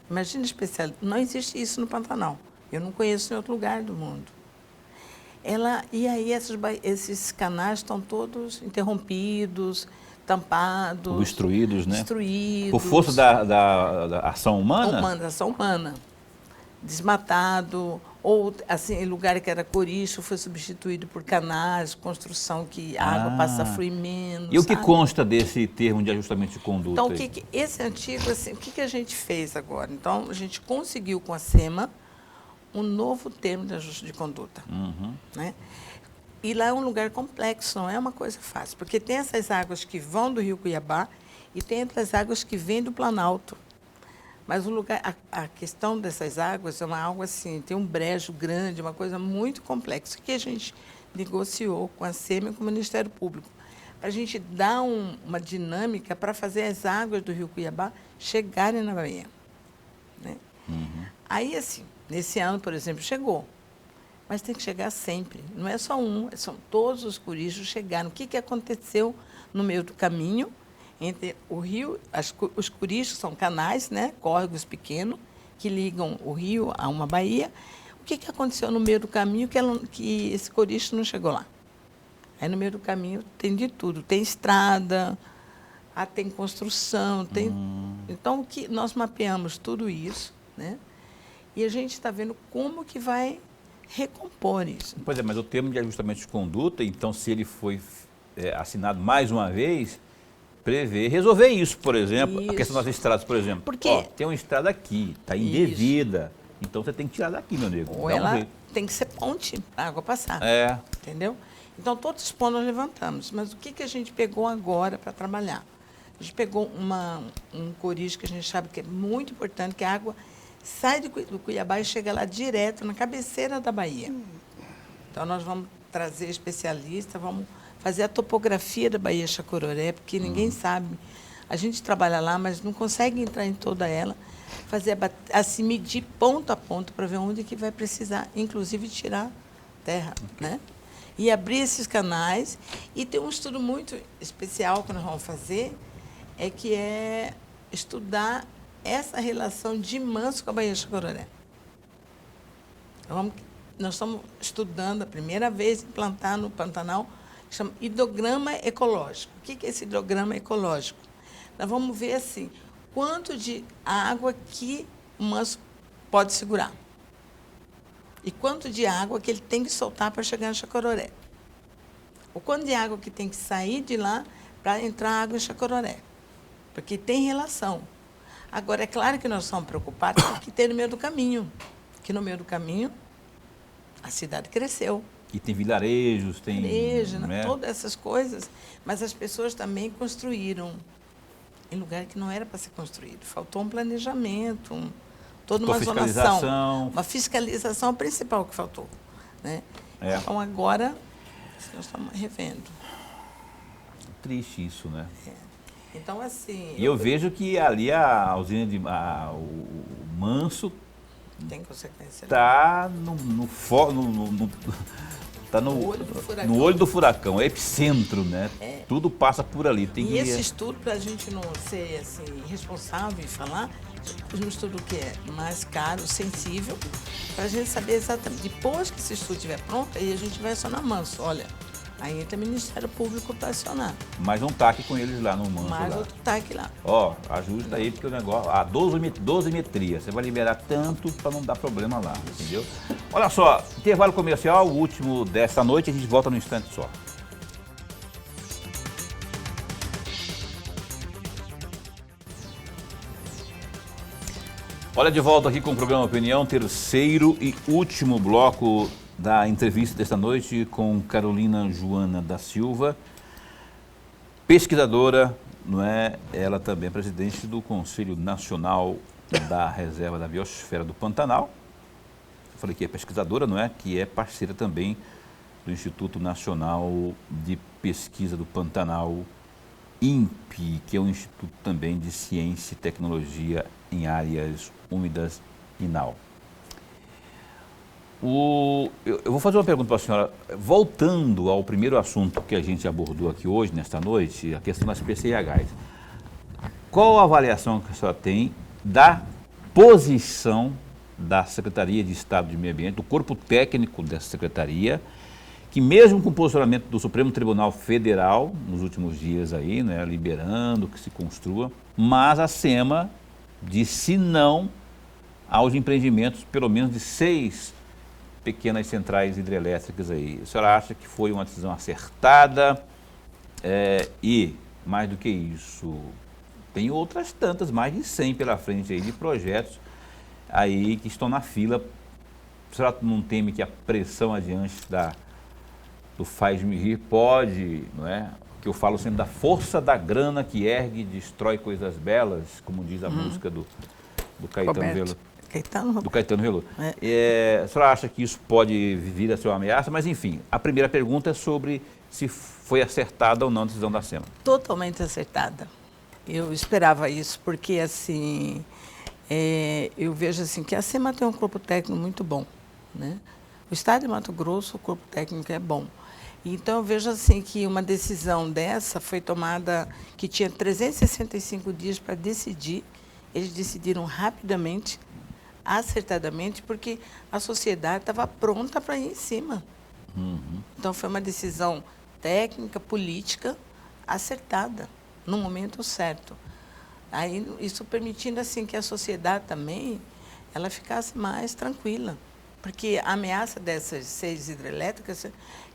S2: Imagina especial, não existe isso no Pantanal, eu não conheço em outro lugar do mundo. E aí esses canais estão todos interrompidos, tampados.
S1: Obstruídos, né?
S2: Destruídos.
S1: Por força da ação humana?
S2: Da ação humana. Desmatado, ou assim, lugar que era coricho foi substituído por canais, construção que a água passa a fluir menos.
S1: E o que consta desse termo de ajustamento de conduta?
S2: Então, esse antigo, assim, o que a gente fez agora? Então, a gente conseguiu com a SEMA um novo termo de ajuste de conduta.
S1: Uhum.
S2: Né? E lá é um lugar complexo, não é uma coisa fácil, porque tem essas águas que vão do rio Cuiabá e tem outras águas que vêm do Planalto. Mas a questão dessas águas é uma água assim, tem um brejo grande, uma coisa muito complexa, que a gente negociou com a SEMA e com o Ministério Público, para a gente dar uma dinâmica para fazer as águas do rio Cuiabá chegarem na Bahia. Né?
S1: Uhum.
S2: Aí, assim, nesse ano, por exemplo, chegou. Mas tem que chegar sempre. Não é só são todos os corichos chegaram. O que aconteceu no meio do caminho entre o rio? Os corichos são canais, né, córregos pequenos, que ligam o rio a uma baía. O que aconteceu no meio do caminho que esse coricho não chegou lá? Aí, no meio do caminho, tem de tudo. Tem estrada, tem construção. Então, nós mapeamos tudo isso, né? E a gente está vendo como que vai recompor isso.
S1: Pois é, mas o termo de ajustamento de conduta, então, se ele foi assinado mais uma vez, prevê resolver isso, por exemplo, a questão das estradas, por exemplo.
S2: Porque
S1: tem uma estrada aqui, está indevida, então você tem que tirar daqui, meu nego.
S2: Ou ela tem que ser ponte para a água passar. Entendeu? Então, todos os pontos nós levantamos. Mas o que a gente pegou agora para trabalhar? A gente pegou um coricho que a gente sabe que é muito importante, que a água sai do Cuiabá e chega lá direto, na cabeceira da Bahia. Então, nós vamos trazer especialistas, vamos fazer a topografia da Baía Chacororé, porque ninguém sabe. A gente trabalha lá, mas não consegue entrar em toda ela, fazer assim, medir ponto a ponto para ver onde que vai precisar, inclusive tirar terra, né? E abrir esses canais. E tem um estudo muito especial que nós vamos fazer, que é estudar essa relação de manso com a Baía Chacororé. Nós estamos estudando a primeira vez implantar no Pantanal que chama hidrograma ecológico. O que é esse hidrograma ecológico? Nós vamos ver assim, quanto de água que o manso pode segurar e quanto de água que ele tem que soltar para chegar em Chacororé. O quanto de água que tem que sair de lá para entrar água em Chacororé. Porque tem relação. Agora, é claro que nós estamos preocupados com o que tem no meio do caminho. Que no meio do caminho, a cidade cresceu.
S1: E tem vilarejos, tem...
S2: Vilarejo,
S1: né?
S2: todas essas coisas. Mas as pessoas também construíram em lugar que não era para ser construído. Faltou um planejamento, toda uma zonação. Uma fiscalização principal que faltou. Né?
S1: É.
S2: Então, agora, nós estamos revendo.
S1: Triste isso, né?
S2: É. Então, assim...
S1: E eu vejo que ali a usina o Manso
S2: tem consequência.
S1: Está no olho do furacão, é epicentro, né?
S2: É.
S1: Tudo passa por ali.
S2: E esse estudo, para a gente não ser assim, irresponsável em falar, um estudo que é mais caro, sensível, para a gente saber exatamente. Depois que esse estudo estiver pronto, aí a gente vai acionar Manso. Olha, aí entra o Ministério Público para acionar.
S1: Mas um TAC com eles lá no Manso.
S2: Mais
S1: lá.
S2: outro TAC lá.
S1: Ó, ajuda aí, porque o negócio... A dosimetria, você vai liberar tanto para não dar problema lá, entendeu? Olha só, intervalo comercial, o último desta noite, a gente volta no instante só. Olha, de volta aqui com o programa Opinião, terceiro e último bloco da entrevista desta noite com Carolina Joana da Silva, pesquisadora, não é? Ela também é presidente do Conselho Nacional da Reserva da Biosfera do Pantanal. Eu falei que é pesquisadora, não é? Que é parceira também do Instituto Nacional de Pesquisa do Pantanal, INPE, que é um instituto também de ciência e tecnologia em áreas úmidas e NAU. Eu vou fazer uma pergunta para a senhora. Voltando ao primeiro assunto que a gente abordou aqui hoje, nesta noite, a questão das PCIHs. Qual a avaliação que a senhora tem da posição da Secretaria de Estado de Meio Ambiente, do corpo técnico dessa secretaria, que mesmo com o posicionamento do Supremo Tribunal Federal, nos últimos dias aí, né, liberando que se construa, mas a SEMA disse não aos empreendimentos, pelo menos de 6 pequenas centrais hidrelétricas aí. A senhora acha que foi uma decisão acertada? E, mais do que isso, tem outras tantas, mais de 100 pela frente aí de projetos aí que estão na fila. A senhora não teme que a pressão adiante do Faz-me Rir pode, não é? Que eu falo sempre da força da grana que ergue e destrói coisas belas, como diz a música do Caetano Veloso. Do Caetano Veloso. A senhora acha que isso pode vir a ser uma ameaça? Mas, enfim, a primeira pergunta é sobre se foi acertada ou não a decisão da SEMA.
S2: Totalmente acertada. Eu esperava isso, porque, assim, eu vejo assim, que a SEMA tem um corpo técnico muito bom, né? O Estado de Mato Grosso, o corpo técnico é bom. Então, eu vejo assim que uma decisão dessa foi tomada, que tinha 365 dias para decidir. Eles decidiram rapidamente, acertadamente, porque a sociedade estava pronta para ir em cima. Então, foi uma decisão técnica, política, acertada, no momento certo. Aí, isso permitindo assim, que a sociedade também ela ficasse mais tranquila, porque a ameaça dessas 6 hidrelétricas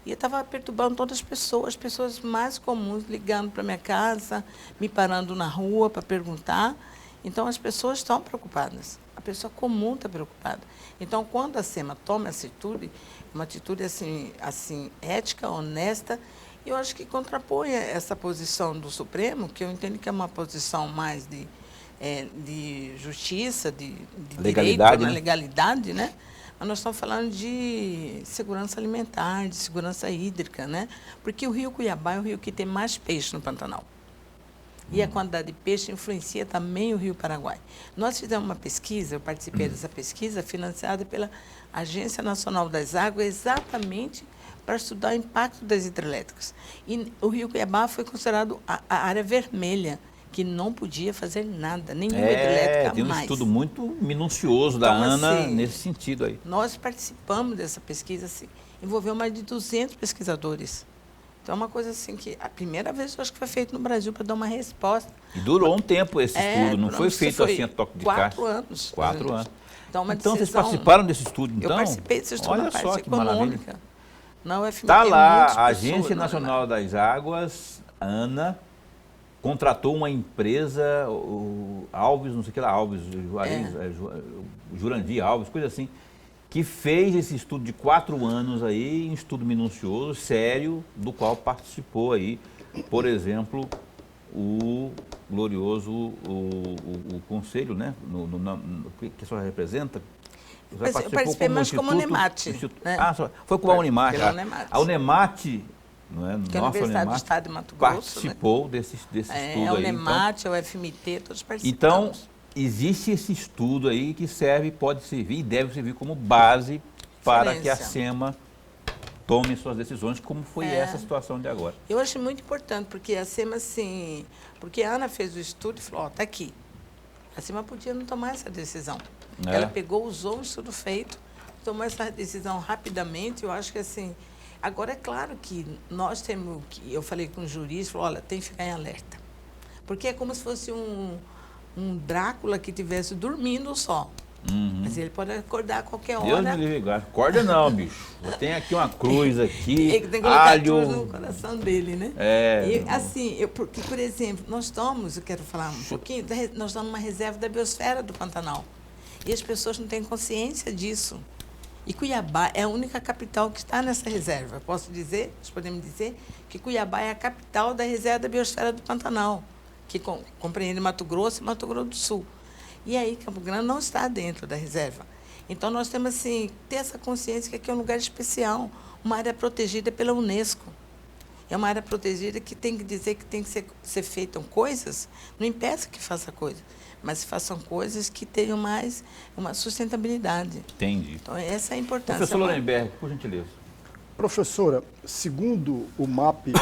S2: estava perturbando todas as pessoas mais comuns, ligando para minha casa, me parando na rua para perguntar. Então, as pessoas estão preocupadas. A pessoa comum está preocupada. Então, quando a SEMA toma essa atitude, uma atitude assim ética, honesta, eu acho que contrapõe essa posição do Supremo, que eu entendo que é uma posição mais de justiça, de
S1: legalidade,
S2: direito,
S1: né?
S2: Legalidade, né? Mas nós estamos falando de segurança alimentar, de segurança hídrica, né? Porque o rio Cuiabá é o rio que tem mais peixe no Pantanal. E a quantidade de peixe influencia também o Rio Paraguai. Nós fizemos uma pesquisa, eu participei dessa pesquisa, financiada pela Agência Nacional das Águas, exatamente para estudar o impacto das hidrelétricas. E o Rio Cuiabá foi considerado a área vermelha, que não podia fazer nada, nenhuma hidrelétrica
S1: tem um
S2: mais.
S1: estudo muito minucioso da ANA
S2: assim,
S1: nesse sentido aí.
S2: Nós participamos dessa pesquisa, assim, envolveu mais de 200 pesquisadores. Então, é uma coisa assim que a primeira vez eu acho que foi feito no Brasil para dar uma resposta.
S1: E durou um tempo esse estudo, não foi feito assim a toque de caixa?
S2: 4 anos.
S1: 4 anos.
S2: Então,
S1: Vocês participaram desse estudo, então?
S2: Eu participei desse estudo
S1: Olha
S2: na
S1: só
S2: parte
S1: que maravilha.
S2: econômica. Na UFMT,
S1: Está lá,
S2: muitas
S1: a
S2: pessoas,
S1: Agência Nacional das Águas, ANA, contratou uma empresa, o Alves, não sei o que lá, Alves, Jurandir Alves, coisa assim, que fez esse estudo de 4 anos aí, um estudo minucioso, sério, do qual participou aí, por exemplo, o glorioso, o conselho, né, que a senhora representa.
S2: Eu participei mais como Unemate. Né?
S1: Foi com a Unemate. A Unemate, não é?
S2: Que é a Universidade do Estado de Mato Grosso,
S1: participou desse estudo aí.
S2: A Unemate, a UFMT, todos participamos.
S1: Então, existe esse estudo aí que pode servir e deve servir como base para que a SEMA tome suas decisões, como foi essa situação de agora.
S2: Eu acho muito importante, porque a SEMA, assim, porque a Ana fez o estudo e falou, está aqui. A SEMA podia não tomar essa decisão. Ela pegou, usou o estudo feito, tomou essa decisão rapidamente. Eu acho que, assim, agora é claro que nós temos, eu falei com o jurista, falou, olha, tem que ficar em alerta. Porque é como se fosse um Drácula que estivesse dormindo só. Mas ele pode acordar a qualquer hora.
S1: Deus me livre, acorda não, bicho. Eu tenho aqui uma cruz aqui,
S2: tem que colocar cruz no coração dele, né? E, assim, porque, por exemplo, eu quero falar um pouquinho, nós estamos numa reserva da biosfera do Pantanal. E as pessoas não têm consciência disso. E Cuiabá é a única capital que está nessa reserva. Nós podemos dizer que Cuiabá é a capital da reserva da biosfera do Pantanal, que compreende Mato Grosso e Mato Grosso do Sul. E aí, Campo Grande não está dentro da reserva. Então, nós temos, assim, ter essa consciência que aqui é um lugar especial, uma área protegida pela Unesco. É uma área protegida que tem que dizer que tem que ser feitas coisas, não impeça que faça coisa, mas façam coisas que tenham mais uma sustentabilidade.
S1: Entendi.
S2: Então, essa é a importância.
S1: Professor Lorenberg, por gentileza.
S3: Professora, segundo o MAP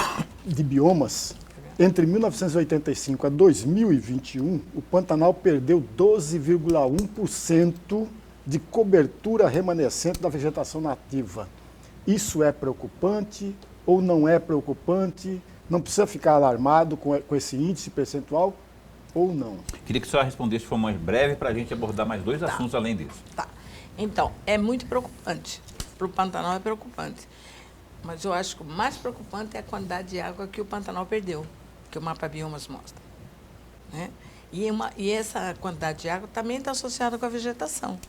S3: de biomas, entre 1985 a 2021, o Pantanal perdeu 12,1% de cobertura remanescente da vegetação nativa. Isso é preocupante ou não é preocupante? Não precisa ficar alarmado com esse índice percentual ou não?
S1: Queria que a senhora respondesse de forma mais breve para a gente abordar mais 2 assuntos além disso.
S2: Tá. Então, é muito preocupante. Para o Pantanal é preocupante. Mas eu acho que o mais preocupante é a quantidade de água que o Pantanal perdeu, que o mapa biomas mostra. Né? E essa quantidade de água também está associada com a vegetação,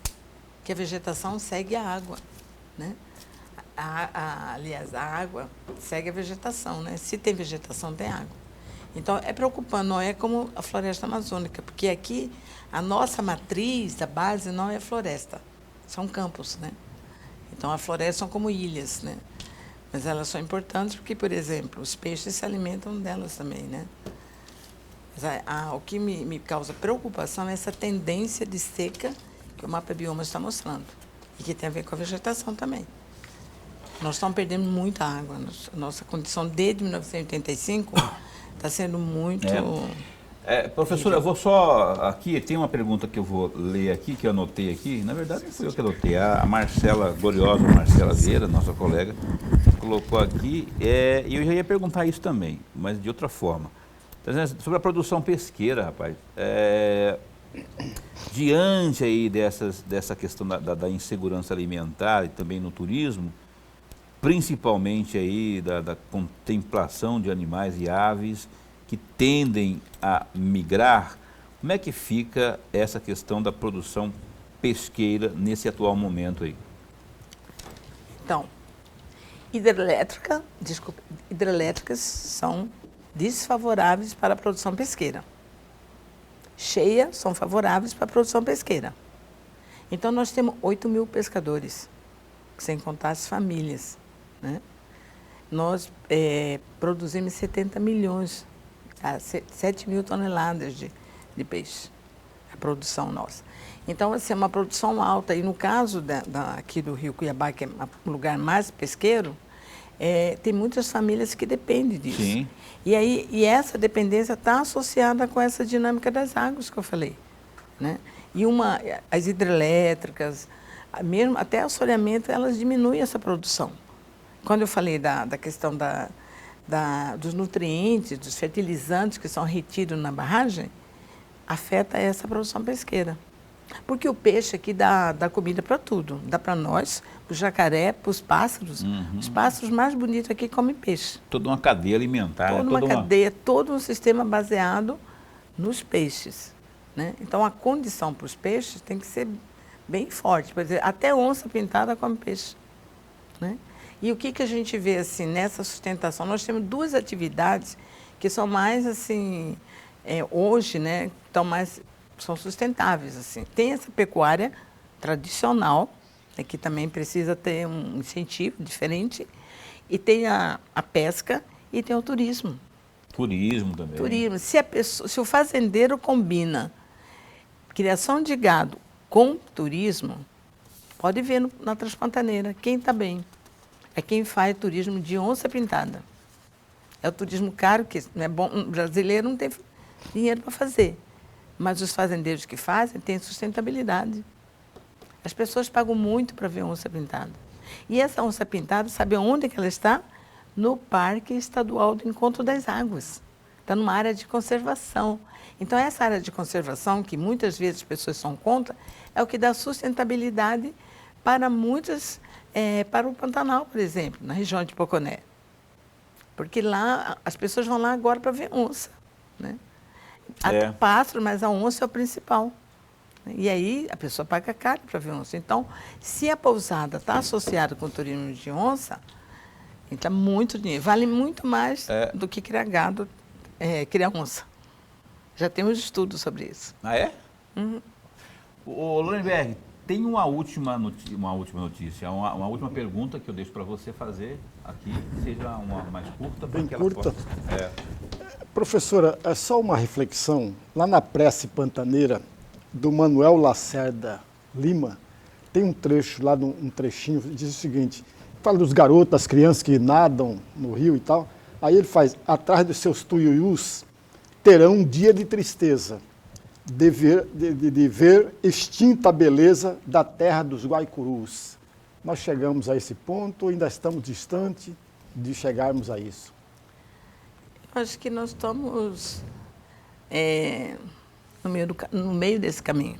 S2: que a vegetação segue a água. Né? Aliás, a água segue a vegetação. Né? Se tem vegetação, tem água. Então, é preocupante, não é como a floresta amazônica, porque aqui a nossa matriz, a base, não é floresta, são campos. Né? Então, a floresta são como ilhas, né? Mas elas são importantes porque, por exemplo, os peixes se alimentam delas também, né? Mas o que me causa preocupação é essa tendência de seca que o mapa biomas está mostrando e que tem a ver com a vegetação também. Nós estamos perdendo muita água. Nossa condição desde 1985 está sendo muito...
S1: Professora, eu vou só aqui, tem uma pergunta que eu vou ler aqui, que eu anotei aqui, na verdade não fui eu que anotei, a Marcela, gloriosa Marcela Vieira, nossa colega, colocou aqui, e eu já ia perguntar isso também, mas de outra forma. Sobre a produção pesqueira, rapaz, diante aí dessa questão da insegurança alimentar e também no turismo, principalmente aí da contemplação de animais e aves, que tendem a migrar, como é que fica essa questão da produção pesqueira nesse atual momento aí?
S2: Então, hidrelétricas são desfavoráveis para a produção pesqueira. Cheias são favoráveis para a produção pesqueira. Então, nós temos 8.000 pescadores, sem contar as famílias. Né? Nós produzimos 70 milhões 7.000 toneladas de peixe, a produção nossa. Então, assim, é uma produção alta. E no caso aqui do Rio Cuiabá, que é um lugar mais pesqueiro, tem muitas famílias que dependem disso.
S1: Sim.
S2: E essa dependência está associada com essa dinâmica das águas que eu falei. Né? E as hidrelétricas, mesmo até o assoreamento, elas diminuem essa produção. Quando eu falei da questão dos nutrientes, dos fertilizantes que são retidos na barragem, afeta essa produção pesqueira. Porque o peixe aqui dá comida para tudo. Dá para nós, para o jacaré, para os pássaros. Os pássaros mais bonitos aqui comem peixe.
S1: Toda uma cadeia alimentar.
S2: Toda uma cadeia, todo um sistema baseado nos peixes, né? Então, a condição para os peixes tem que ser bem forte. Por exemplo, até onça pintada come peixe, né? E o que a gente vê assim, nessa sustentação? Nós temos duas atividades que são mais assim, hoje, né, são sustentáveis. Assim. Tem essa pecuária tradicional, que também precisa ter um incentivo diferente, e tem a pesca e tem o turismo.
S1: Turismo também.
S2: Turismo. Se o fazendeiro combina criação de gado com turismo, pode ver na Transpantaneira quem está bem. É quem faz turismo de onça pintada. É o turismo caro, que não é bom, o brasileiro não tem dinheiro para fazer. Mas os fazendeiros que fazem têm sustentabilidade. As pessoas pagam muito para ver onça pintada. E essa onça pintada, sabe onde que ela está? No Parque Estadual do Encontro das Águas. Está numa área de conservação. Então, essa área de conservação, que muitas vezes as pessoas são contra, é o que dá sustentabilidade para muitas, para o Pantanal, por exemplo, na região de Poconé. Porque lá, as pessoas vão lá agora para ver onça, né? Até pássaro, mas a onça é o principal. E aí a pessoa paga caro para ver onça. Então, se a pousada está associada com o turismo de onça, então muito dinheiro. Vale muito mais do que criar gado, criar onça. Já temos estudos sobre isso.
S1: Ah, é? Uhum. Ô, Lorenberg, tem uma última notícia, uma última pergunta que eu deixo para você fazer aqui, que seja uma mais curta.
S3: Bem curta. Professora, é só uma reflexão. Lá na Prece Pantaneira, do Manuel Lacerda Lima, tem um trecho lá, um trechinho, diz o seguinte, fala dos garotos, das crianças que nadam no rio e tal, aí ele faz, atrás dos seus tuiuius, terão um dia de tristeza, de ver extinta a beleza da terra dos Guaicurus. Nós chegamos a esse ponto ou ainda estamos distante de chegarmos a isso?
S2: Eu acho que nós estamos no meio desse caminho.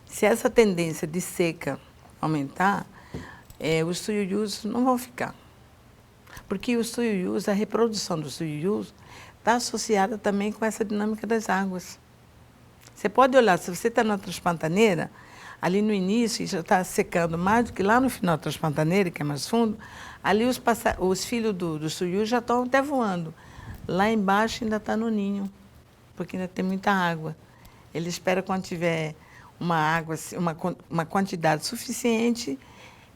S2: Se essa tendência de seca aumentar, os tuiuius não vão ficar. Porque os tuiuius, a reprodução dos tuiuius está associada também com essa dinâmica das águas. Você pode olhar, se você está na Transpantaneira, ali no início já está secando mais do que lá no final da Transpantaneira, que é mais fundo, ali os filhos dos tuiuius já estão até voando. Lá embaixo ainda está no ninho, porque ainda tem muita água. Ele espera quando tiver uma água, uma quantidade suficiente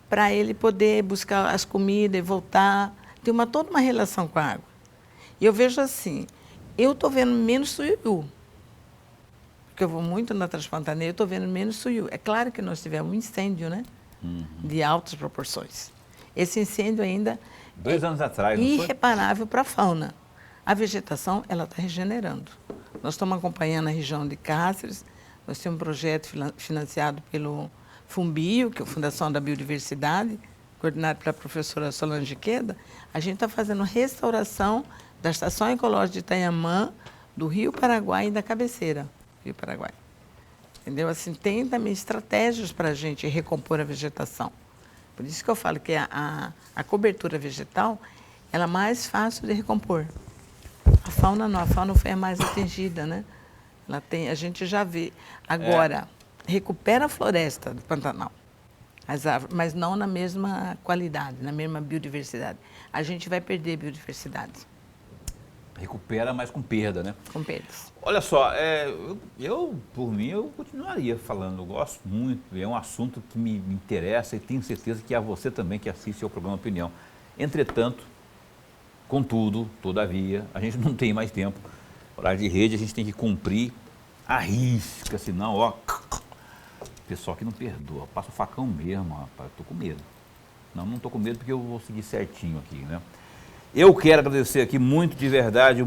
S2: para ele poder buscar as comidas e voltar. Tem toda uma relação com a água. E eu vejo assim, eu estou vendo menos tuiuiu, porque eu vou muito na Transpantaneira, eu estou vendo menos tuiuiu. É claro que nós tivemos um incêndio, né? De altas proporções. Esse incêndio ainda
S1: 2 anos atrás, não foi?
S2: Irreparável para a fauna. A vegetação, ela está regenerando. Nós estamos acompanhando a região de Cáceres, nós temos um projeto financiado pelo Fumbio, que é a Fundação da Biodiversidade, coordenado pela professora Solange Queda. A gente está fazendo restauração da Estação Ecológica de Itanhamã, do Rio Paraguai e da Cabeceira, Rio Paraguai. Entendeu? Assim, tem também estratégias para a gente recompor a vegetação. Por isso que eu falo que a cobertura vegetal ela é mais fácil de recompor. A fauna não, a fauna foi a mais atingida, né? A gente já vê. Agora, recupera a floresta do Pantanal, as árvores, mas não na mesma qualidade, na mesma biodiversidade. A gente vai perder biodiversidade.
S1: Recupera, mas com perda, né?
S2: Com perdas.
S1: Olha só, por mim, eu continuaria falando, eu gosto muito, é um assunto que me interessa e tenho certeza que a você também que assiste ao programa Opinião. Entretanto, contudo, todavia, a gente não tem mais tempo. Horário de rede, a gente tem que cumprir a risca, senão, ó, pessoal que não perdoa, passa o facão mesmo, rapaz, tô com medo. Não tô com medo porque eu vou seguir certinho aqui, né? Eu quero agradecer aqui muito de verdade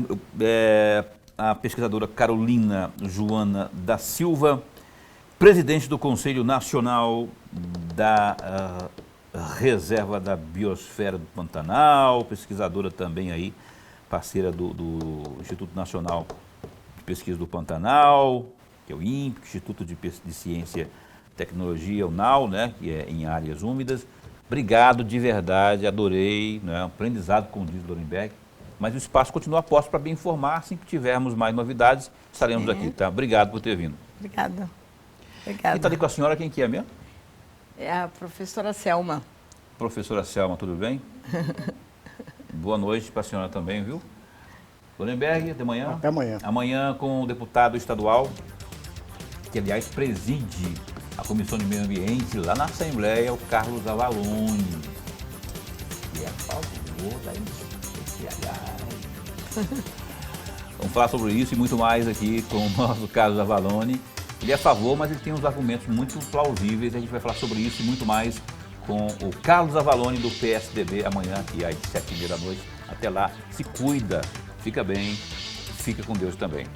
S1: a pesquisadora Carolina Joana da Silva, presidente do Conselho Nacional da reserva da biosfera do Pantanal, pesquisadora também aí, parceira do Instituto Nacional de Pesquisa do Pantanal, que é o INPE, Instituto de Ciência e Tecnologia, o NAU, né, que é em áreas úmidas. Obrigado de verdade, adorei, né, aprendizado, como diz Lorenberg. Mas o espaço continua posto para bem informar. Assim que tivermos mais novidades, estaremos aqui, tá? Obrigado por ter vindo.
S2: Obrigada.
S1: Quem está ali com a senhora, quem que é mesmo?
S2: É a professora Selma.
S1: Professora Selma, tudo bem? Boa noite para a senhora também, viu? Lorenberg, até amanhã.
S3: Até amanhã.
S1: Amanhã com o deputado estadual, que aliás preside a Comissão de Meio Ambiente lá na Assembleia, o Carlos Avalone, que é a favor da Vamos falar sobre isso e muito mais aqui com o nosso Carlos Avalone. Ele é a favor, mas ele tem uns argumentos muito plausíveis. A gente vai falar sobre isso e muito mais com o Carlos Avalone do PSDB amanhã, aqui às 7h30 da noite. Até lá, se cuida, fica bem, fica com Deus também.